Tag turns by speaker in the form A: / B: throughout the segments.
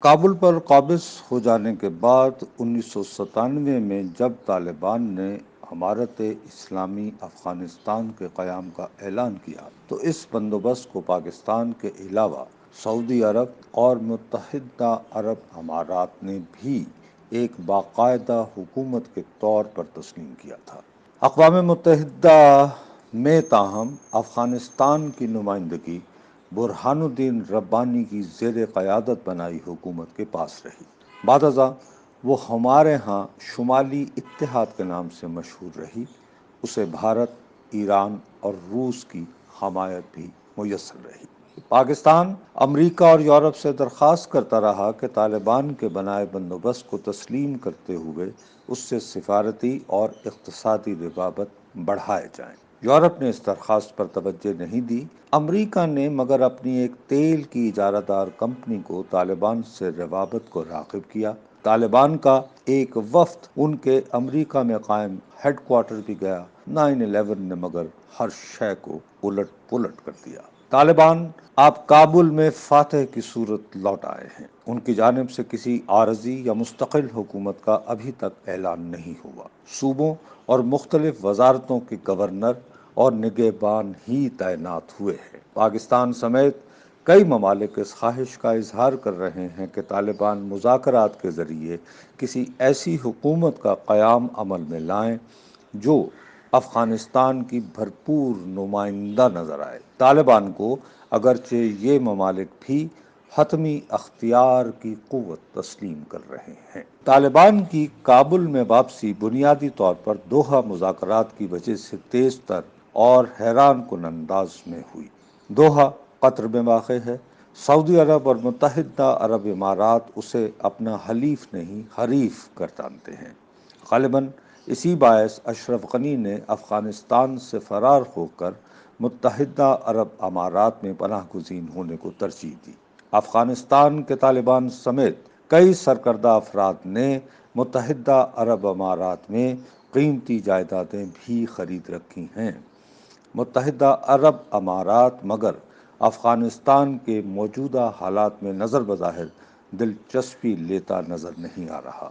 A: کابل پر قابض ہو جانے کے بعد 1997 میں جب طالبان نے امارت اسلامی افغانستان کے قیام کا اعلان کیا تو اس بندوبست کو پاکستان کے علاوہ سعودی عرب اور متحدہ عرب امارات نے بھی ایک باقاعدہ حکومت کے طور پر تسلیم کیا تھا۔ اقوام متحدہ میں تاہم افغانستان کی نمائندگی برہان الدین ربانی کی زیر قیادت بنائی حکومت کے پاس رہی۔ بعد ازاں وہ ہمارے ہاں شمالی اتحاد کے نام سے مشہور رہی۔ اسے بھارت، ایران اور روس کی حمایت بھی میسر رہی۔ پاکستان امریکہ اور یورپ سے درخواست کرتا رہا کہ طالبان کے بنائے بندوبست کو تسلیم کرتے ہوئے اس سے سفارتی اور اقتصادی روابط بڑھائے جائیں۔ یورپ نے اس درخواست پر توجہ نہیں دی۔ امریکہ نے مگر اپنی ایک تیل کی اجارہ دار کمپنی کو طالبان سے روابط کو راغب کیا۔ طالبان کا ایک وفد ان کے امریکہ میں قائم ہیڈ کوارٹر بھی گیا۔ 9/11 نے مگر ہر شے کو الٹ پلٹ کر دیا۔ طالبان آپ کابل میں فاتح کی صورت لوٹ آئے ہیں۔ ان کی جانب سے کسی عارضی یا مستقل حکومت کا ابھی تک اعلان نہیں ہوا۔ صوبوں اور مختلف وزارتوں کے گورنر اور نگہبان ہی تعینات ہوئے ہیں۔ پاکستان سمیت کئی ممالک اس خواہش کا اظہار کر رہے ہیں کہ طالبان مذاکرات کے ذریعے کسی ایسی حکومت کا قیام عمل میں لائیں جو افغانستان کی بھرپور نمائندہ نظر آئے۔ طالبان کو اگرچہ یہ ممالک بھی حتمی اختیار کی قوت تسلیم کر رہے ہیں۔ طالبان کی کابل میں واپسی بنیادی طور پر دوحہ مذاکرات کی وجہ سے تیز تر اور حیران کن انداز میں ہوئی۔ دوحہ قطر میں واقع ہے۔ سعودی عرب اور متحدہ عرب امارات اسے اپنا حلیف نہیں حریف گردانتے ہیں۔ غالباً اسی باعث اشرف غنی نے افغانستان سے فرار ہو کر متحدہ عرب امارات میں پناہ گزین ہونے کو ترجیح دی۔ افغانستان کے طالبان سمیت کئی سرکردہ افراد نے متحدہ عرب امارات میں قیمتی جائیدادیں بھی خرید رکھی ہیں۔ متحدہ عرب امارات مگر افغانستان کے موجودہ حالات میں نظر بظاہر دلچسپی لیتا نظر نہیں آ رہا۔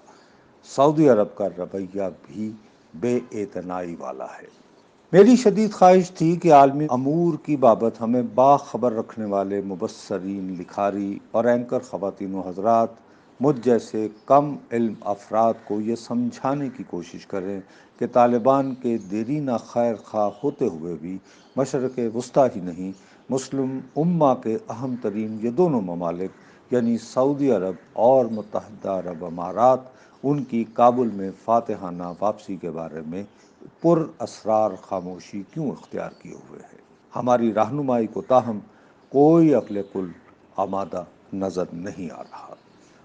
A: سعودی عرب کا رویہ بھی بے اعتنائی والا ہے۔ میری شدید خواہش تھی کہ عالمی امور کی بابت ہمیں باخبر رکھنے والے مبصرین، لکھاری اور اینکر خواتین و حضرات مجھ جیسے کم علم افراد کو یہ سمجھانے کی کوشش کریں کہ طالبان کے دیرینہ خیر خواہ ہوتے ہوئے بھی مشرق وسطیٰ ہی نہیں، مسلم امہ کے اہم ترین یہ دونوں ممالک یعنی سعودی عرب اور متحدہ عرب امارات ان کی کابل میں فاتحانہ واپسی کے بارے میں پر اسرار خاموشی کیوں اختیار کیے ہوئے ہے۔ ہماری رہنمائی کو تاہم کوئی عقل کل آمادہ نظر نہیں آ رہا۔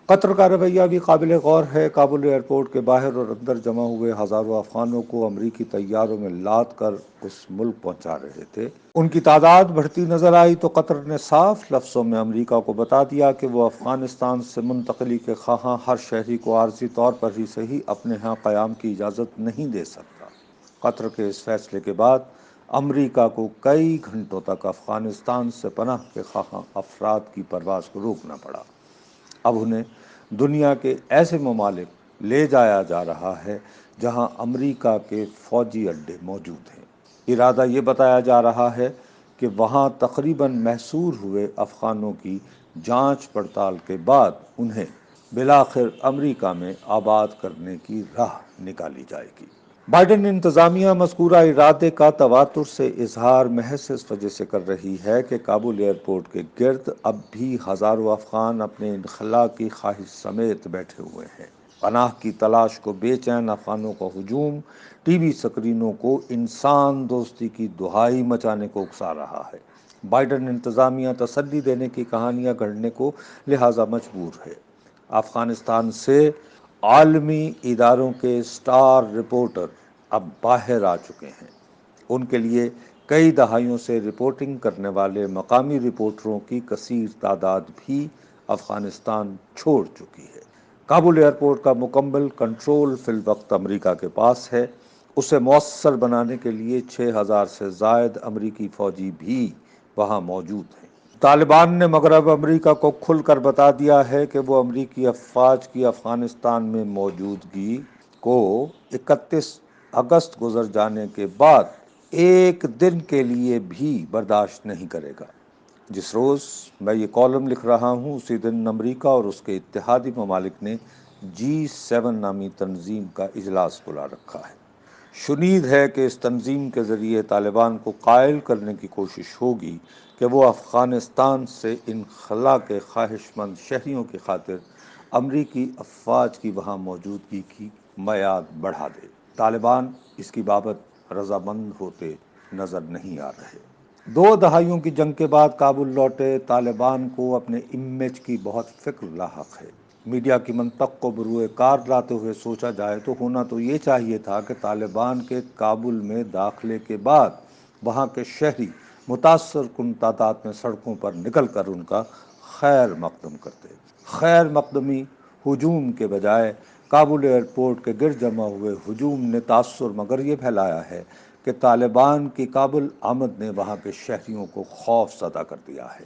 A: قطر کا رویہ بھی قابل غور ہے۔ کابل ایئرپورٹ کے باہر اور اندر جمع ہوئے ہزاروں افغانوں کو امریکی طیاروں میں لاد کر اس ملک پہنچا رہے تھے۔ ان کی تعداد بڑھتی نظر آئی تو قطر نے صاف لفظوں میں امریکہ کو بتا دیا کہ وہ افغانستان سے منتقلی کے خواہاں ہر شہری کو عارضی طور پر ہی صحیح اپنے ہاں قیام کی اجازت نہیں دے سکتا۔ قطر کے اس فیصلے کے بعد امریکہ کو کئی گھنٹوں تک افغانستان سے پناہ کے خواہاں افراد کی پرواز کو روکنا پڑا۔ اب انہیں دنیا کے ایسے ممالک لے جایا جا رہا ہے جہاں امریکہ کے فوجی اڈے موجود ہیں۔ ارادہ یہ بتایا جا رہا ہے کہ وہاں تقریباً محصور ہوئے افغانوں کی جانچ پڑتال کے بعد انہیں بالآخر امریکہ میں آباد کرنے کی راہ نکالی جائے گی۔ بائیڈن انتظامیہ مذکورہ ارادے کا تواتر سے اظہار محض اس وجہ سے کر رہی ہے کہ کابل ایئرپورٹ کے گرد اب بھی ہزاروں افغان اپنے انخلاء کی خواہش سمیت بیٹھے ہوئے ہیں۔ پناہ کی تلاش کو بے چین افغانوں کا ہجوم ٹی وی سکرینوں کو انسان دوستی کی دہائی مچانے کو اکسا رہا ہے۔ بائیڈن انتظامیہ تسلی دینے کی کہانیاں گھڑنے کو لہٰذا مجبور ہے۔ افغانستان سے عالمی اداروں کے سٹار رپورٹر اب باہر آ چکے ہیں۔ ان کے لیے کئی دہائیوں سے رپورٹنگ کرنے والے مقامی رپورٹروں کی کثیر تعداد بھی افغانستان چھوڑ چکی ہے۔ کابل ایئرپورٹ کا مکمل کنٹرول فی الوقت امریکہ کے پاس ہے۔ اسے مؤثر بنانے کے لیے 6,000 سے زائد امریکی فوجی بھی وہاں موجود ہیں۔ طالبان نے مغرب امریکہ کو کھل کر بتا دیا ہے کہ وہ امریکی افواج کی افغانستان میں موجودگی کو 31 اگست گزر جانے کے بعد ایک دن کے لیے بھی برداشت نہیں کرے گا۔ جس روز میں یہ کالم لکھ رہا ہوں اسی دن امریکہ اور اس کے اتحادی ممالک نے G7 نامی تنظیم کا اجلاس بلا رکھا ہے۔ شنید ہے کہ اس تنظیم کے ذریعے طالبان کو قائل کرنے کی کوشش ہوگی کہ وہ افغانستان سے انخلا کے خواہش مند شہریوں کی خاطر امریکی افواج کی وہاں موجودگی کی میعاد بڑھا دے۔ طالبان اس کی بابت رضامند ہوتے نظر نہیں آ رہے۔ 2 دہائیوں کی جنگ کے بعد کابل لوٹے طالبان کو اپنے امیج کی بہت فکر لاحق ہے۔ میڈیا کی منطق کو بروئے کار لاتے ہوئے سوچا جائے تو ہونا تو یہ چاہیے تھا کہ طالبان کے کابل میں داخلے کے بعد وہاں کے شہری متاثر کن تعداد میں سڑکوں پر نکل کر ان کا خیر مقدم کرتے۔ خیر مقدمی ہجوم کے بجائے کابل ایئرپورٹ کے گرد جمع ہوئے ہجوم نے تاثر مگر یہ پھیلایا ہے کہ طالبان کی کابل آمد نے وہاں کے شہریوں کو خوف زدہ کر دیا ہے۔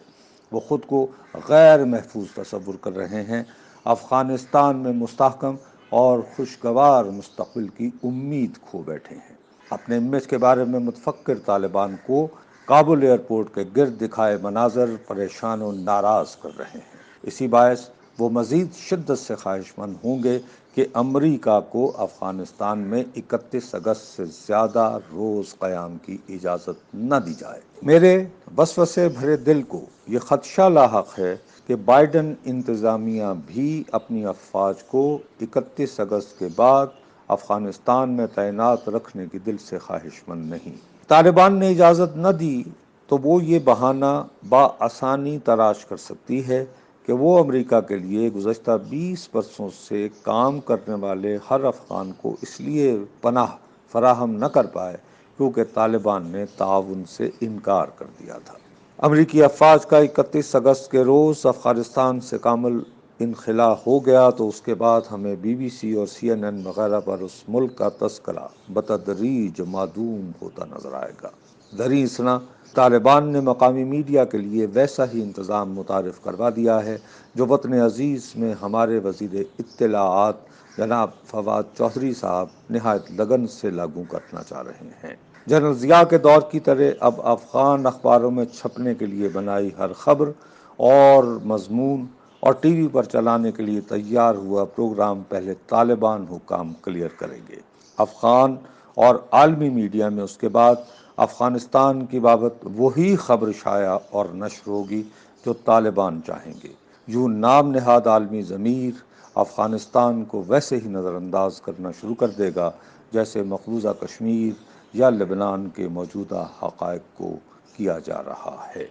A: وہ خود کو غیر محفوظ تصور کر رہے ہیں، افغانستان میں مستحکم اور خوشگوار مستقبل کی امید کھو بیٹھے ہیں۔ اپنے امیج کے بارے میں متفکر طالبان کو کابل ایئرپورٹ کے گرد دکھائے مناظر پریشان و ناراض کر رہے ہیں۔ اسی باعث وہ مزید شدت سے خواہش مند ہوں گے کہ امریکہ کو افغانستان میں 31 اگست سے زیادہ روز قیام کی اجازت نہ دی جائے۔ میرے وسوسے بھرے دل کو یہ خدشہ لاحق ہے کہ بائیڈن انتظامیہ بھی اپنی افواج کو 31 اگست کے بعد افغانستان میں تعینات رکھنے کی دل سے خواہش مند نہیں۔ طالبان نے اجازت نہ دی تو وہ یہ بہانہ بآسانی تراش کر سکتی ہے کہ وہ امریکہ کے لیے گزشتہ 20 برسوں سے کام کرنے والے ہر افغان کو اس لیے پناہ فراہم نہ کر پائے کیونکہ طالبان نے تعاون سے انکار کر دیا تھا۔ امریکی افواج کا 31 اگست کے روز افغانستان سے کامل انخلا ہو گیا تو اس کے بعد ہمیں BBC اور CNN وغیرہ پر اس ملک کا تذکرہ بتدریج معدوم ہوتا نظر آئے گا۔ دریں اثنا طالبان نے مقامی میڈیا کے لیے ویسا ہی انتظام متعارف کروا دیا ہے جو وطن عزیز میں ہمارے وزیر اطلاعات جناب فواد چودھری صاحب نہایت لگن سے لاگو کرنا چاہ رہے ہیں۔ جنرل ضیاء کے دور کی طرح اب افغان اخباروں میں چھپنے کے لیے بنائی ہر خبر اور مضمون اور ٹی وی پر چلانے کے لیے تیار ہوا پروگرام پہلے طالبان حکام کلیئر کریں گے۔ افغان اور عالمی میڈیا میں اس کے بعد افغانستان کی بابت وہی خبر شائع اور نشر ہوگی جو طالبان چاہیں گے۔ یوں نام نہاد عالمی ضمیر افغانستان کو ویسے ہی نظر انداز کرنا شروع کر دے گا جیسے مقبوضہ کشمیر یا لبنان کے موجودہ حقائق کو کیا جا رہا ہے۔